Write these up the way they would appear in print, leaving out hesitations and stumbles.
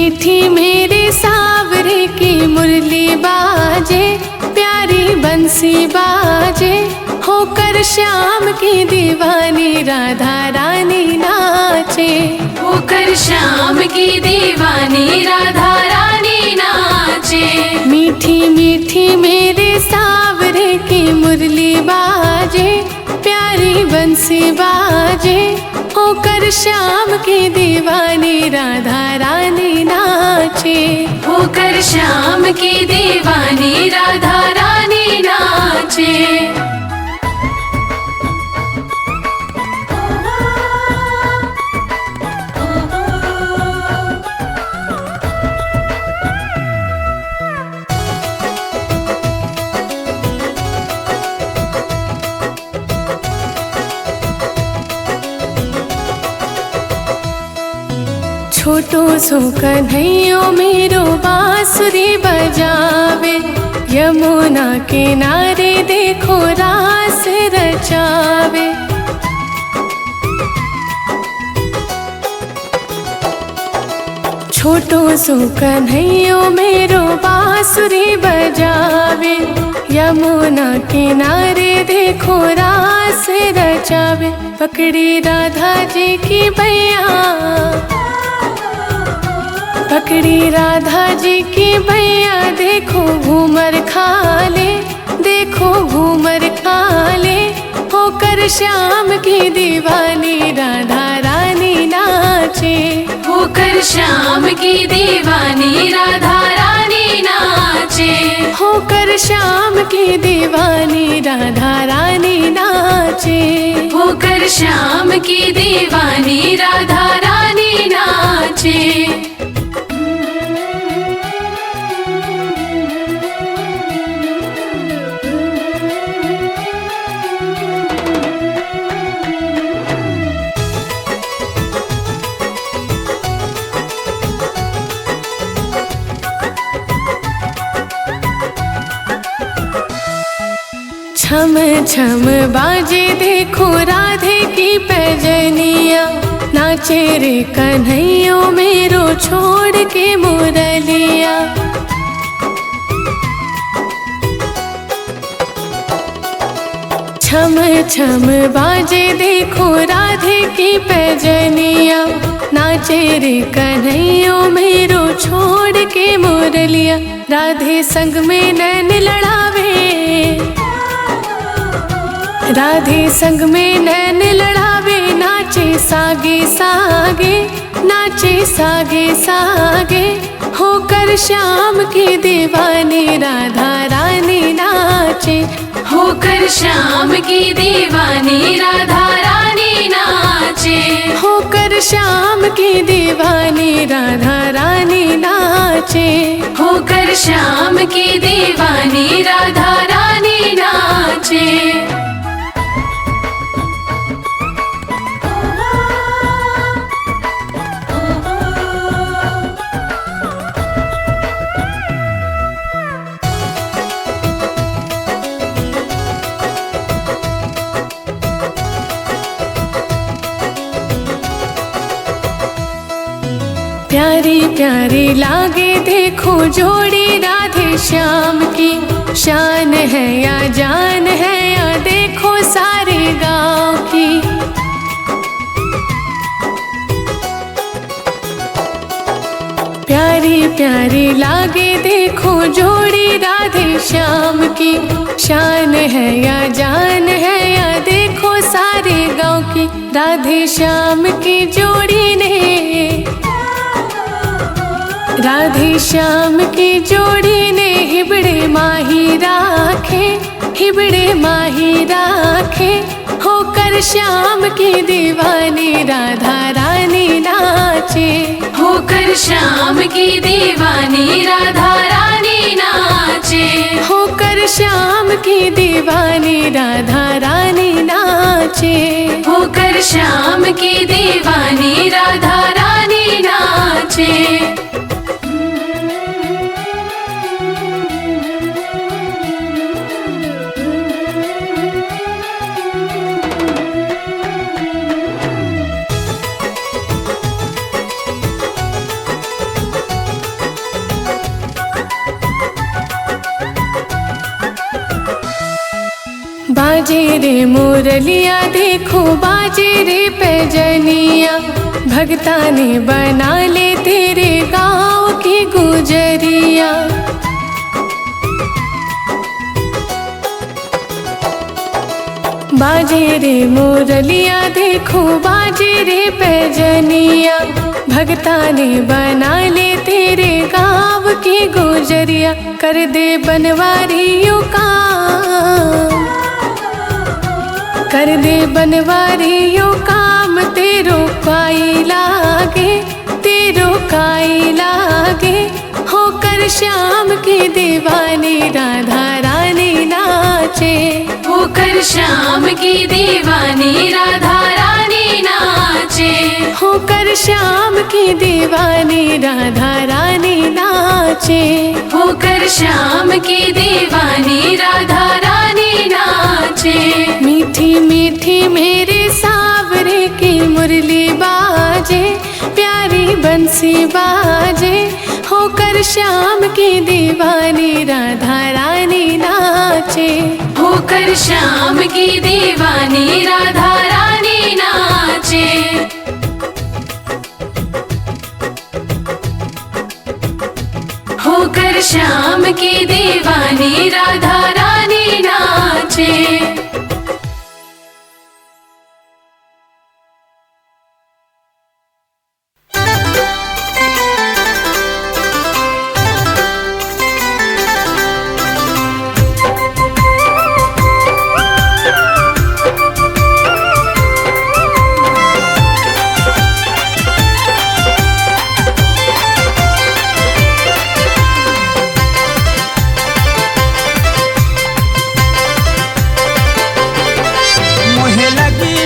मीठी मेरे सावरे की मुरली बाजे, प्यारी बंसी बाजे, होकर श्याम की दीवानी राधा रानी नाचे। होकर श्याम की दीवानी राधा रानी नाचे। मीठी मीठी मेरे सावरे की मुरली बाजे, प्यारी बंसी बाजे, होकर श्याम की दीवानी राधा रानी नाचे। होकर श्याम की दीवानी राधा रानी नाचे। छोटो सो कन्हैयो मेरो बांसुरी बजावे, यमुना किनारे देखो रास रचावे। छोटो सो कन्हैयो मेरो बांसुरी बजावे, यमुना किनारे देखो रास रचावे। पकड़ी राधा जी की बैया, पकड़ी राधा जी की बैया, देखो घूमर खाले, देखो घूमर खाले, होकर श्याम की दीवानी राधा रानी नाचे। होकर श्याम की दीवानी राधा रानी नाचे। होकर श्याम की दीवानी राधा रानी नाचे। होकर श्याम की दीवानी राधा रानी नाचे। छम छम बाजे देखो राधे की पैजनिया, नाचे रे कन्हैयो मेरो छोड़ के मुरलिया। छम छम बाजे देखो राधे की पैजनिया, नाचे रे कन्हैयो मेरो छोड़ के मुरलिया। राधे संग में नैन लड़ावे, राधे संग में नैन लड़ावे, नाचे सागे सागे, नाचे सागे सागे, होकर श्याम की दीवानी राधा रानी नाचे। होकर श्याम की दीवानी राधा रानी नाचे। होकर श्याम की दीवानी राधा रानी नाचे। होकर श्याम की दीवानी राधा रानी नाचे। प्यारी प्यारी लागे देखो जोड़ी राधे श्याम की, शान है या जान है या देखो सारे गांव की। प्यारी प्यारी लागे देखो जोड़ी राधे श्याम की, शान है या जान है या देखो सारे गांव की। राधे श्याम की जोड़ी ने, राधे श्याम की जोड़ी ने, हिबड़े माही राखे, हिबड़े माही राखे, होकर श्याम की दीवानी राधा रानी नाचे। होकर श्याम की दीवानी राधा रानी नाचे। होकर श्याम की दीवानी राधा रानी नाचे। होकर श्याम की दीवानी राधा रानी नाचे। बाजे रे मुरलिया देखो बाजे रे पैजनिया, भगता ने बना ले तेरे गाँव की गुजरिया। बाजे रे मुरलिया देखो बाजे रे पैजनिया, भगता ने बना ले तेरे गाँव की गुजरिया। कर दे बनवारियों काम, कर दे बनवारियों काम, तेरो काई लागे, तेरो काई लागे। होकर श्याम की दीवानी राधा रानी नाचे, होकर श्याम की दीवानी राधा रानी नाचे, होकर श्याम की दीवानी राधा रानी नाचे, होकर श्याम की दीवानी राधा रानी नाचे। मीठी मीठी मेरे सावरे की मुरली बाजे, प्यारी बंसी बाजे। होकर श्याम की दीवानी राधा रानी नाचे, होकर श्याम की दीवानी राधा रानी नाचे। होकर श्याम की दीवानी राधा रानी नाचे।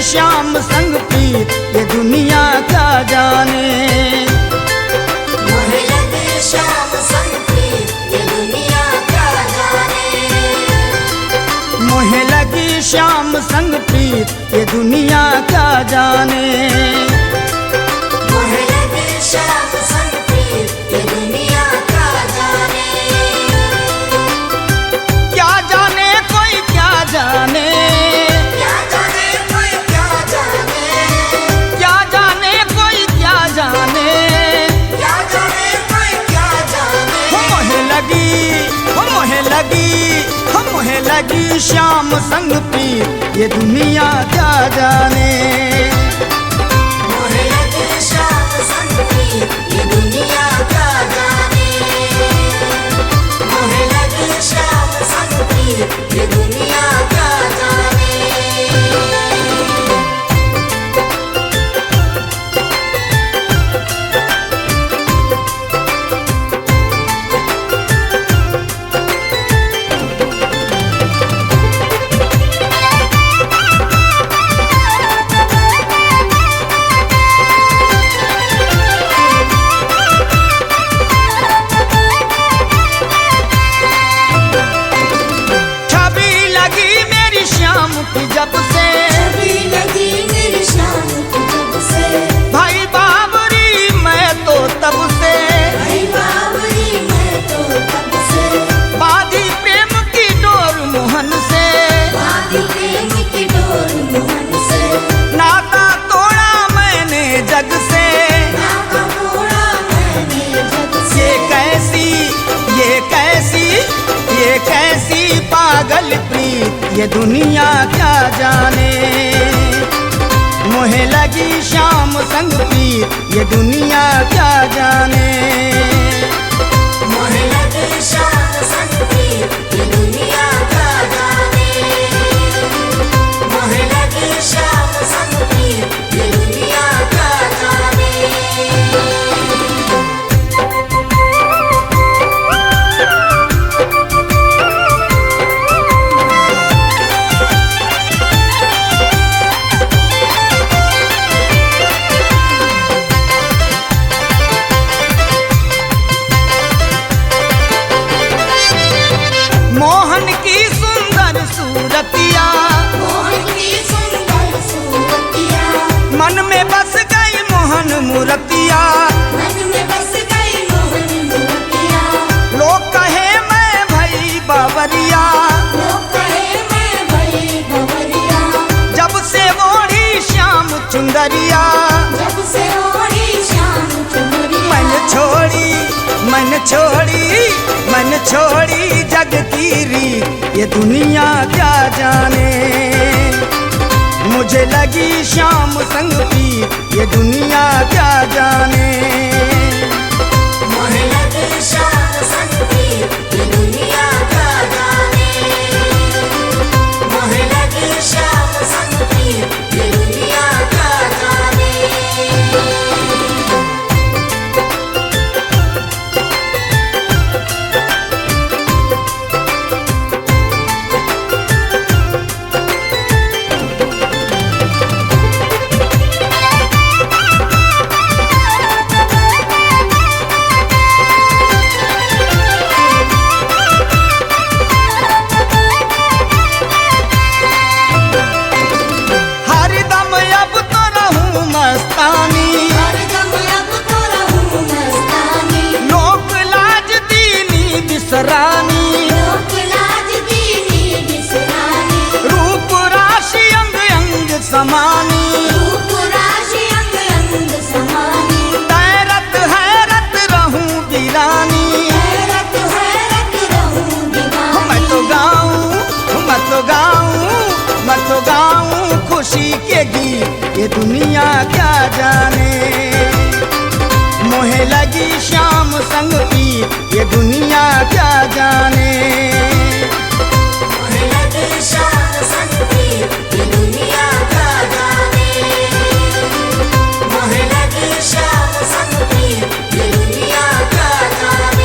श्याम संग प्रीत ये दुनिया क्या जाने, मोहे लगे श्याम संग प्रीत ये दुनिया क्या जाने। मोहे लगी श्याम संग प्रीत ये दुनिया क्या जाने। मोहे लगे श्याम संग प्रीत ये दुनिया क्या जाने। क्या जाने कोई क्या जाने, क्या जाने कोई क्या जाने। क्या जाने कोई क्या जाने। क्या जाने कोई क्या जाने। हो मोहे लगी, हो मोहे लगी, हो मोहे लगी श्याम संग प्रीत ये दुनिया क्या जाने। मोहे लगे श्याम संग प्रीत ये दुनिया क्या जाने। मोहे लगे श्याम संग प्रीत ये दुनिया क्या जाने। जब से छवि लगी मेरी श्याम की जब से, भाई बाबरी मैं तो तब से, भाई बाबरी मैं तो तब से, बाधी प्रेम की डोर मोहन से, बाधी प्रेम की डोर मोहन से, नाता तोड़ा मैंने जग से, नाता तोड़ा मैंने जग से। ये कैसी, ये कैसी, ये कैसी पागल प्रीत ये दुनिया क्या जाने। मोहे लगी श्याम संग प्रीत ये दुनिया क्या जाने। मोहे लगे श्याम संग प्रीत ये दुनिया क्या जाने। मोहे लगे श्याम संग प्रीत ये दुनिया क्या जाने। मन छोड़ी जग की रीत ये दुनिया क्या जाने। मुझे लगी शाम संग पीत ये दुनिया क्या जाने। मोहे लगी शाम संग पीत ये दुनिया क्या जाने। मोहे लगी शाम संग पीत ये दुनिया क्या जाने। रूप राशि अंग अंग समानी। तैरत हैरत रहूं वीरानी। मैं तो गाऊं खुशी के गीत ये दुनिया क्या जाने। मोहे लगी शाम संग पीत ये दुनिया क्या जाने। मोहे लगी शाम संग पीत ये दुनिया क्या जाने। मोहे लगी शाम संग पीत ये दुनिया क्या जाने।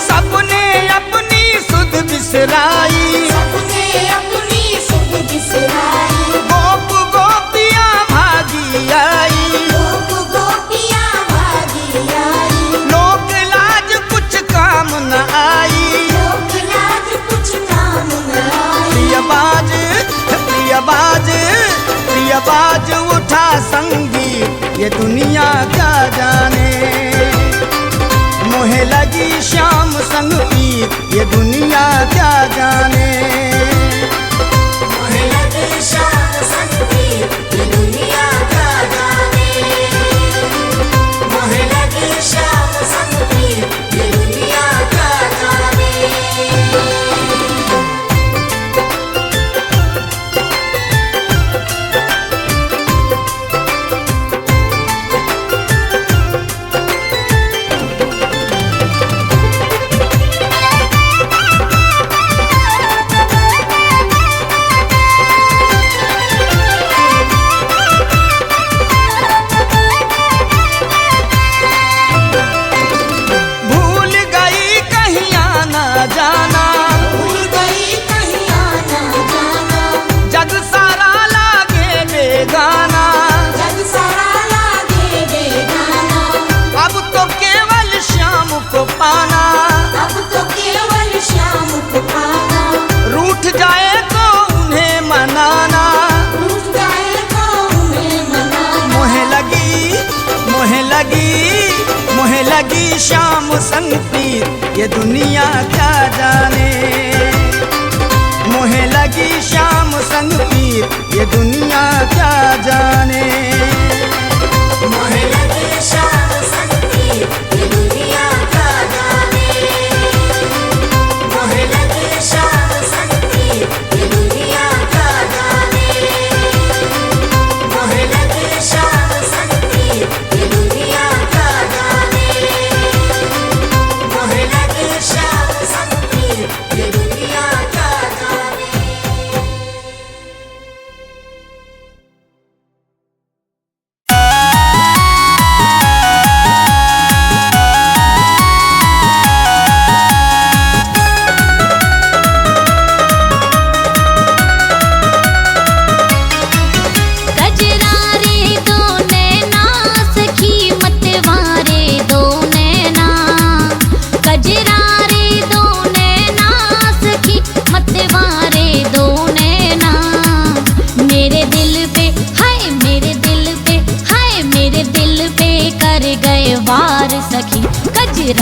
सबने अपनी सुध बिसराई। गोप गोपियाँ भागी आई। लोक लाज कुछ काम न आई। प्रिय बाज उठा संगीत ये दुनिया क्या जाने। मोहे लगी शाम संग पीत ये दुनिया क्या जाने। मोहे लगी शाम संग पीत ये दुनिया क्या जाने। मोहे लगी शाम संग पीत ये दुनिया क्या जाने। रूठ जाए तो उन्हें मनाना। मोहे लगी शाम संग पीत ये दुनिया क्या जाने। मोहे लगी शाम संग पीत ये दुनिया क्या जाने।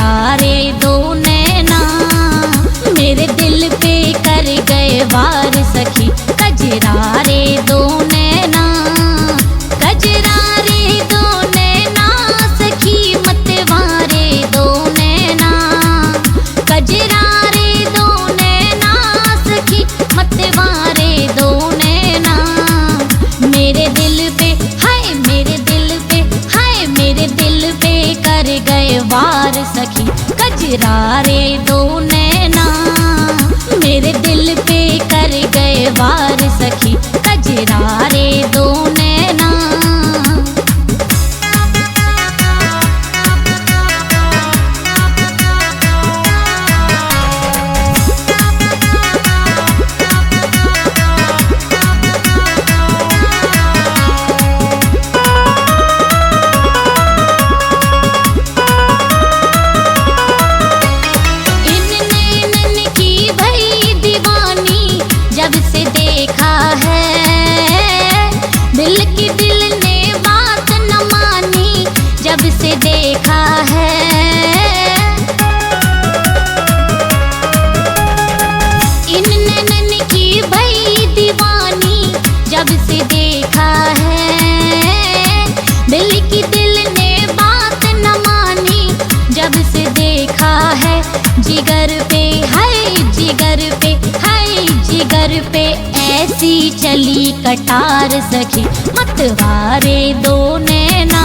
कजरारे दो नैना मेरे दिल पे कर गए वार सखी। कजरारे दो नैना, कजरारे दो नैना सखी मतवारे दो नैना। कजरारे दो नैना सखी मतवारे दो नैना मेरे दिल पे हाय, मेरे दिल पे हाय, मेरे दिल पे कर गए वार सखी। कजरारे दो नैना मेरे दिल पे कर गए वार सखी। कजरारे दो नैना। जब से देखा है दिल की दिल ने बात न मानी, जब से देखा है इन नैनन की भई दीवानी। जब से देखा है दिल की दिल ने बात न मानी, जब से देखा है जिगर पे हाय, जिगर पे हाय, जिगर पे ऐसी चली कटार सखी। मतवारे दो नैना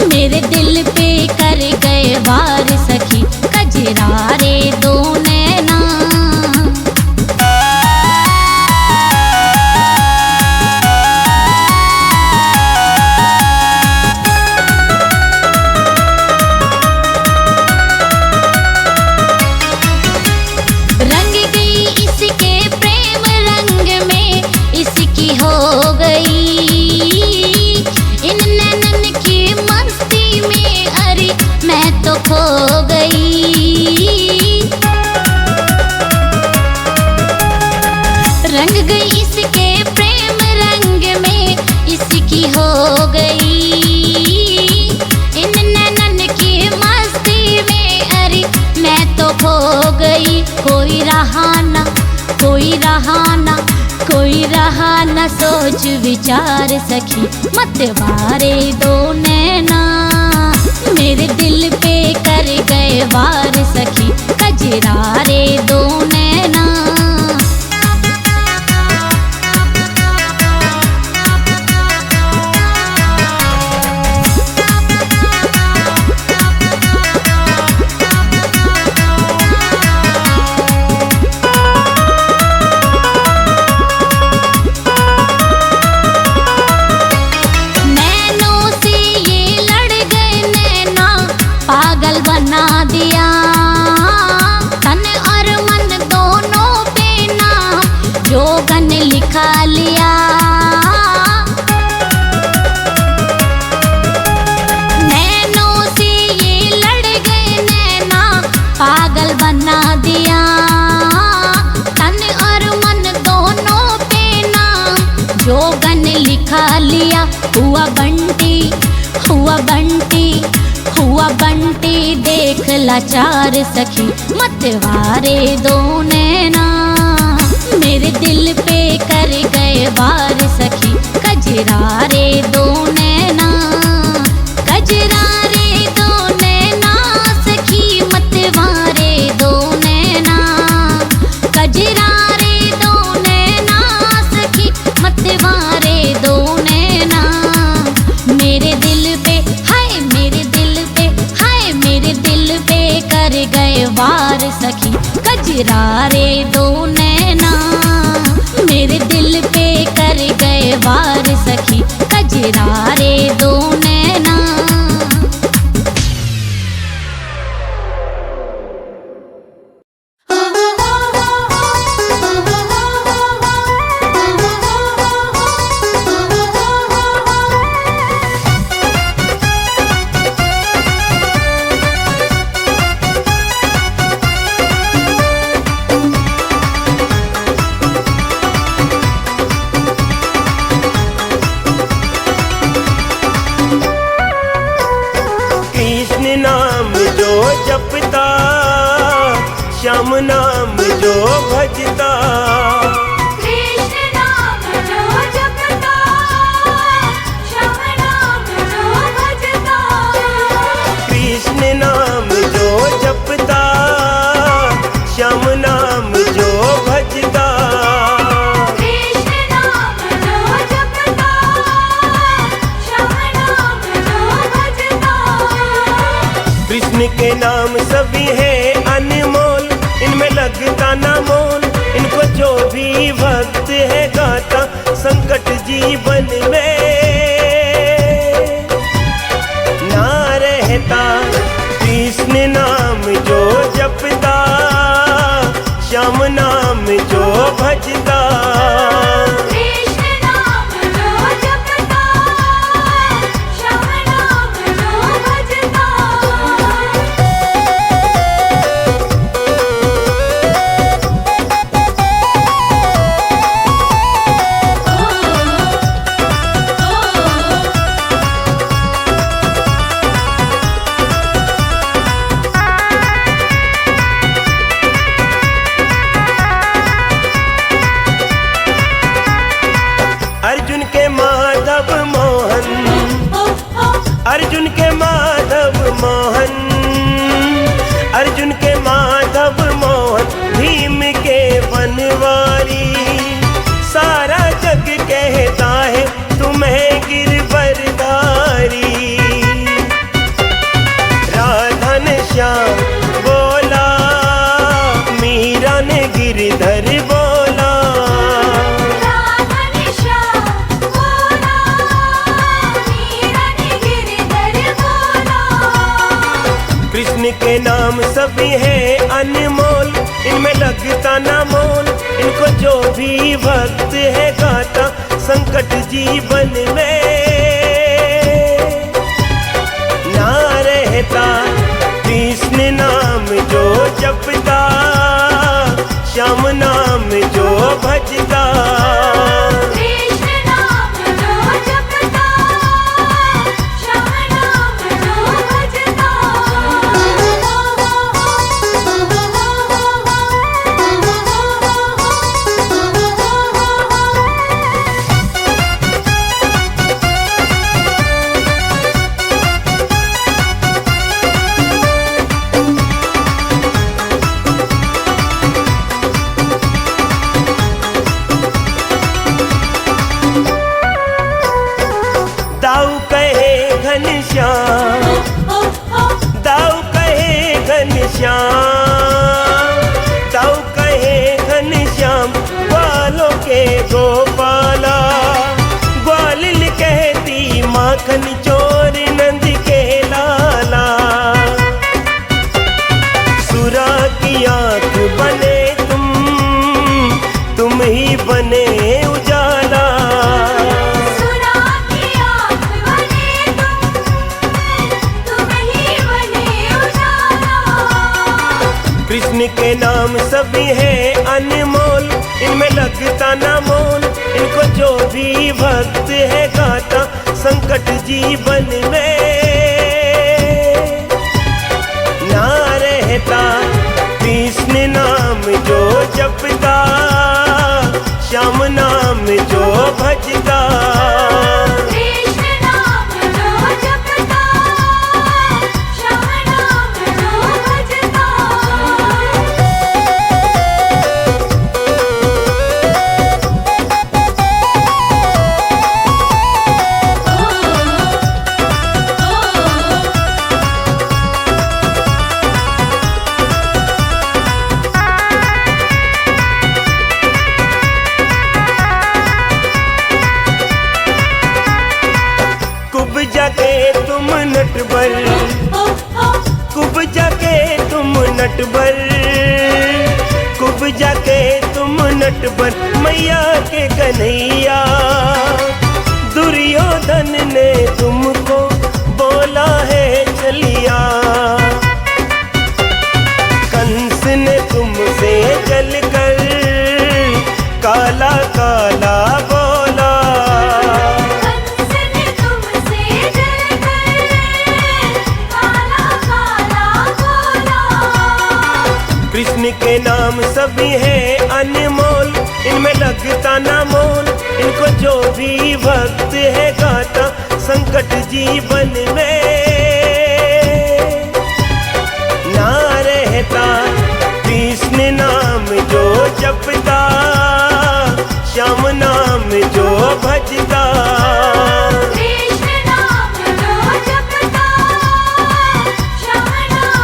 मेरे दिल पे कर गए वार सखी। कजरारे दो नैना। रंग गई इसके प्रेम रंग में इसकी हो गई, इन नैनन की मस्ती में अरे मैं तो खो गई। रंग गई इसके प्रेम रंग में इसकी हो गई, इन नैनन की मस्ती में अरे मैं तो खो गई। कोई रहाना, कोई रहाना, कोई रहाना सोच विचार सखी। मतवारे दो नैना मेरे दिल पे कर गए वार सखी। कजरारे दो नैना। पागल बना दिया तन और मन दोनों पे नाम जोगन लिखा लिया। नैनों से ये लड़ गए नैना पागल बना दिया तन और मन दोनों पे नाम जोगन लिखा लिया। हुआ बंटी, हुआ बंटी, हुआ बंटी देख लाचार सखी। मतवारे दो नैना मेरे दिल पे कर गए वार सखी। कजरारे दो नैना, कजरारे दो नैना सखी मतवारे दो नैना। कजरारे दो नैना सखी मतवारे दो नैना मेरे दिल पे हाय, मेरे दिल पे हाय, मेरे दिल पे कर गए वार सखी। कजरारे दो नैना मेरे दिल पे कर गए वार सखी। कजरारे दो नैना। कृष्ण के नाम सभी है अनमोल, इनमें लगता ना मोल, इनको जो भी भक्त है गाता संकट जीवन में ना रहता। कृष्ण नाम जो जपता, श्याम नाम जो भजता, कृष्ण नाम जो जपता, श्याम नाम जो भजता। अर्जुन के माधव मोहन, अर्जुन के माधव मोहन, अर्जुन के माधव मोहन, भीम के बनवारी। सारा जग कहता है तुम्हें गिरवरधारी। राधा ने श्याम बोला, मीरा ने गिरधर बोला, कृष्ण के नाम सभी है अनमोल, इनमें लगता ना मोल, इनको जो भी भक्त है गाता संकट जीवन में ना रहता। कृष्ण नाम जो जपता, श्याम नाम जो भजता, दाऊ कहे घनश्याम, दाऊ कहे घनश्याम, दाऊ कहे घनश्याम, ग्वालों के गोपाला। ग्वालिल कहती माखन चोर नंद के लाला। सुरा की आँख बने तुम ही बने उजाला। कृष्ण के नाम सभी है अनमोल, इनमें लगता ना मोल, इनको जो भी भक्त है गाता संकट जीवन में ना रहता। कृष्ण नाम जो जपता, श्याम नाम जो भजता, कुब जाके तुम नटबर, कुब जाके तुम नटबर, कुब जाके तुम नटबर, मैया के कन्हैया। दुर्योधन ने तुमको बोला है चलिया, कंस ने तुमसे जलकर काला काला बोला। कृष्ण के नाम सभी है अनमोल, इनमें लगता ना मोल, इनको जो भी भक्त है गाता संकट जीवन में ना रहता। कृष्ण नाम जो जपता, श्याम नाम जो भजता, कृष्ण नाम जो जपता, श्याम नाम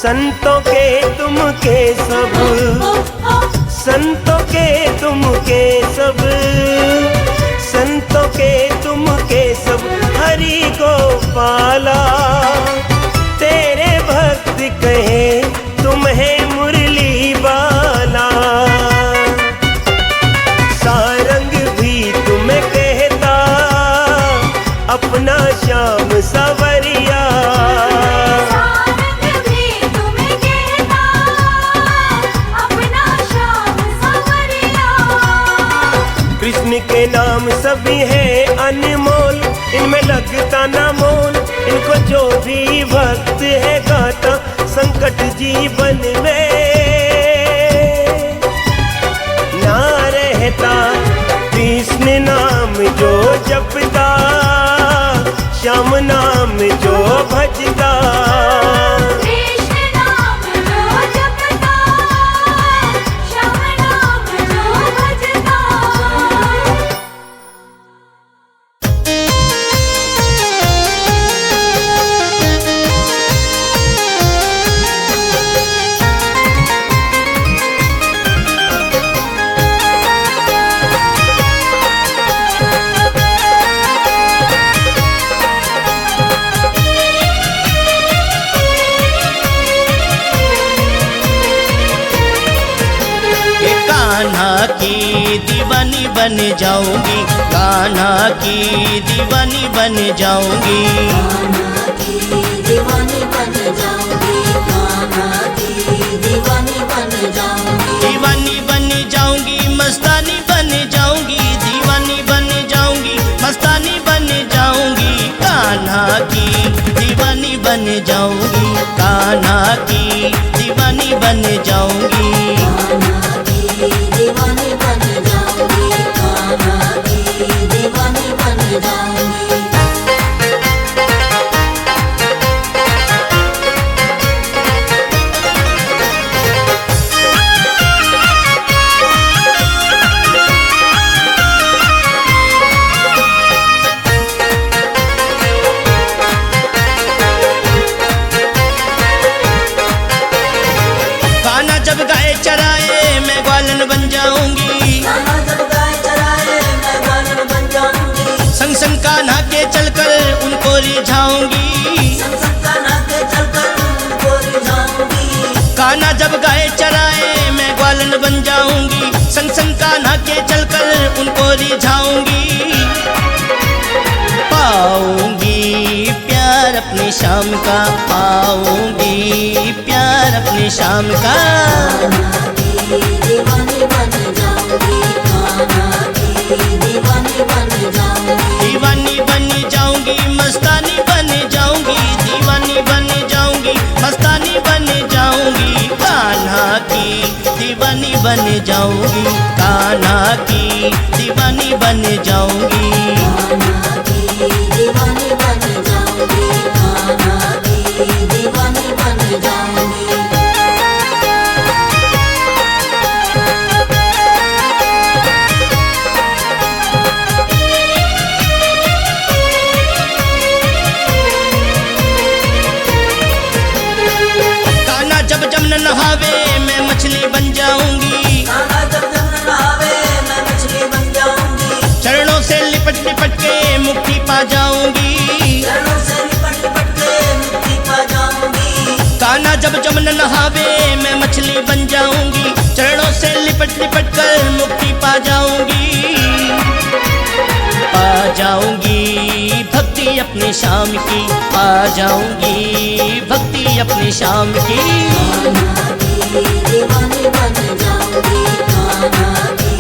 संतों के तुम के सब, संतों के तुम के सब, संतों के तुम के सब, हरि को पाला। तेरे भक्त कहे तुम्हें मुरली बाला, सारंग भी तुम्हें कहता अपना श्याम सवरिया। सारंग भी तुम्हें कहता अपना श्याम सवरिया। कृष्ण के नाम सभी है अनमोल, इनमें लगता ना मोल, इनको जो भी भक्त है गाता संकट जीवन में ना रहता। कृष्ण नाम जो जपता, श्याम नाम जो भजता, कृष्ण नाम जो जपता, श्याम नाम जो भजता। कान्हा की दीवानी बन जाऊंगी, कान्हा की दीवानी बन जाऊंगी। कान्हा की दीवानी बन जाऊंगी, कान्हा की दीवानी बन जाऊंगी। दीवानी बन जाऊंगी, मस्तानी बन जाऊंगी, दीवानी बन जाऊंगी, मस्तानी बन जाऊंगी। कान्हा की दीवानी बन जाऊंगी, कान्हा की दीवानी बन जाऊंगी। कान्हा की दीवानी बन जाऊंगी, कान्हा की दीवानी बन जाऊंगी। कान्हा जब गाय चराए मैं ग्वालन बन जाऊंगी, कान्हा जब गाय चराए मैं ग्वालन बन जाऊंगी। संग संग कान्हा के चलकर उनको रिझाऊंगी। संग संग कान्हा के चलकर उनको रिझाऊंगी। कान्हा जब गाय चराए मैं ग्वालन बन जाऊंगी, संग संग कान्हा के चलकर उनको रिझाऊंगी। पाऊंगी प्यार अपने शाम का, पाऊंगी प्यार अपने शाम का। कान्हा की दीवानी बन जाऊंगी, कान्हा की दीवानी बन जाऊंगी। दीवानी बन जाऊंगी, मस्तानी बन जाऊंगी, दीवानी बन जाऊंगी, मस्तानी बन जाऊंगी। कान्हा की दीवानी बन जाऊंगी, कान्हा की दीवानी बन जाऊंगी। कान्हा की दीवानी बन जाऊंगी, कान्हा की दीवानी बन जाऊंगी। कान्हा जब जमुना नहावे मैं मछली बन जाऊंगी, कान्हा जब जमुना नहावे मैं मछली बन जाऊंगी। चरणों से लिपट लिपट के मुक्ति पा जाऊंगी। चरणों से लिपट लिपट के मुक्ति पा जाऊंगी। कान्हा जब जमुना नहावे मैं मछली बन जाऊंगी, चरणों से लिपट लिपट कर मुक्ति पा जाऊंगी। पा जाऊंगी भक्ति अपने शाम की, पा जाऊंगी भक्ति अपने शाम की। कान्हा की दीवानी बन जाऊंगी, कान्हा की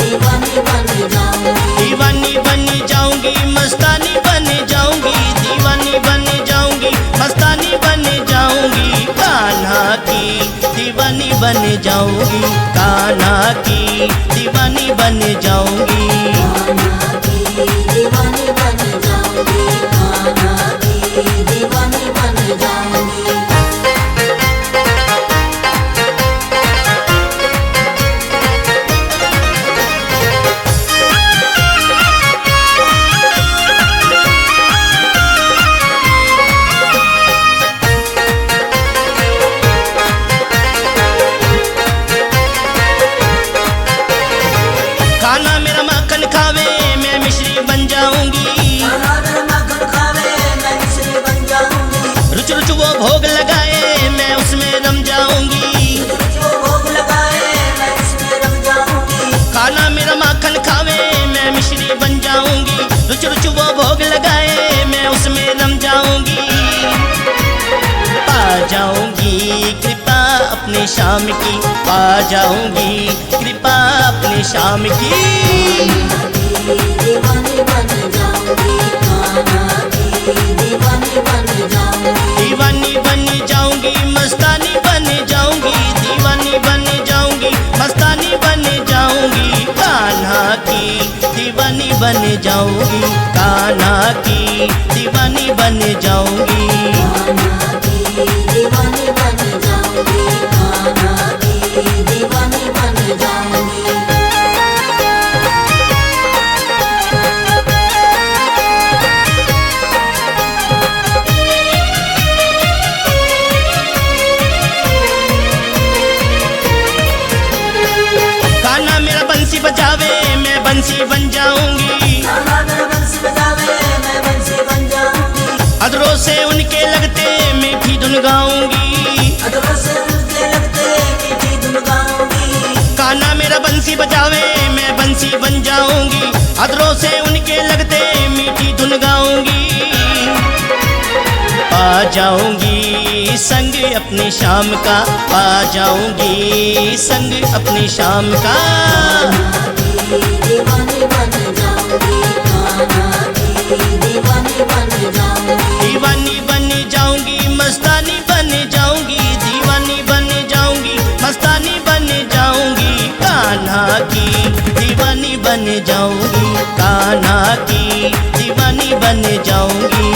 दीवानी बन जाऊंगी। दीवानी बन जाऊंगी, मस्तानी बन जाऊंगी, दीवानी बन जाऊंगी, मस्तानी बन जाऊंगी। कान्हा की दीवानी बन जाऊंगी, कान्हा की दीवानी बन जाऊंगी। कान्हा की दीवानी बन जाऊंगी, कान्हा की दीवानी बन जाऊंगी। रुच रुच वो भोग लगाए मैं उसमें रम जाऊंगी। जो भोग लगाए मैं उसमें रम जाऊंगी। खाना मेरा माखन खावे मैं मिश्री बन जाऊंगी। रुच रुच वो भोग लगाए मैं उसमें रम जाऊंगी। पा जाऊंगी कृपा अपने शाम की, पा जाऊंगी कृपा अपने शाम की। दीवानी बन जाऊंगी कान्हा की, दीवानी बन जाऊंगी। दीवानी बन जाऊंगी मस्तानी बन जाऊंगी। दीवानी बन जाऊंगी मस्तानी बन जाऊंगी। कान्हा की दीवानी बन जाऊंगी। कान्हा की दीवानी बन जाऊंगी। कान्हा की दीवानी बन जाऊंगी। कान्हा की दीवानी बन जाऊंगी। कान्हा मेरा बंसी बजावे मैं बंसी बन जाऊंगी। कान्हा मेरा बंसी बजावे मैं बंसी बन जाऊंगी। अदरों से उनके लगते मीठी धुन गाऊंगी। अदरों से उनके लगते मीठी धुन गाऊंगी। कान्हा मेरा बंसी बजावे मैं बंसी बन जाऊंगी। अदरों से उनके लगते मीठी धुन गाऊंगी। पा जाऊंगी संग अपनी शाम का, पा जाऊंगी संग अपनी शाम का। दीवानी बन जाऊंगी कान्हा की, दीवानी बन जाऊंगी। दीवानी बन जाऊंगी मस्तानी बन जाऊंगी। दीवानी बन जाऊंगी मस्तानी बन जाऊंगी। कान्हा की दीवानी बन जाऊंगी। कान्हा की दीवानी बन जाऊंगी।